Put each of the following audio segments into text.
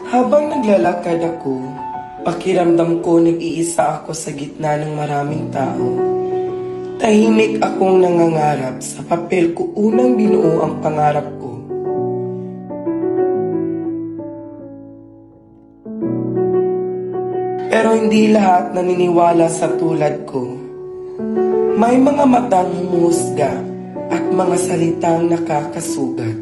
Habang naglalakad ako, pakiramdam ko nag-iisa ako sa gitna ng maraming tao. Tahimik akong nangangarap sa papel ko unang binuo ang pangarap ko. Pero hindi lahat naniniwala sa tulad ko. May mga matang humusga at mga salitang nakakasugat.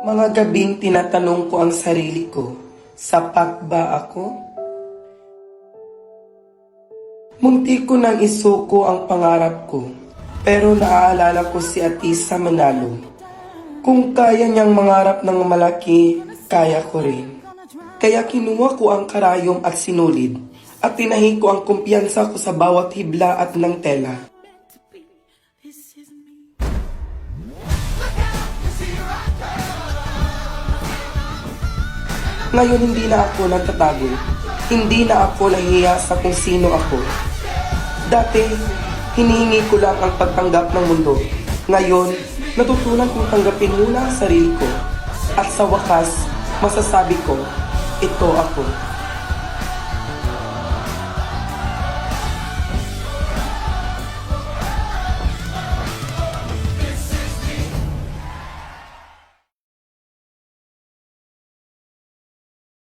Mga gabing tinatanong ko ang sarili ko, sapat ba ako? Munti ko nang isuko ang pangarap ko, pero naaalala ko si Atisa Manalo. Kung kaya niyang mangarap ng malaki, kaya ko rin. Kaya kinuha ko ang karayom at sinulid, at tinahi ko ang kumpiyansa ko sa bawat hibla at ng tela. Ngayon hindi na ako nagtatago. Hindi na ako nahihiya sa kung sino ako. Dati, hinihingi ko lang ang pagtanggap ng mundo. Ngayon, natutunan kong tanggapin muna ang sarili ko. At sa wakas, masasabi ko, ito ako.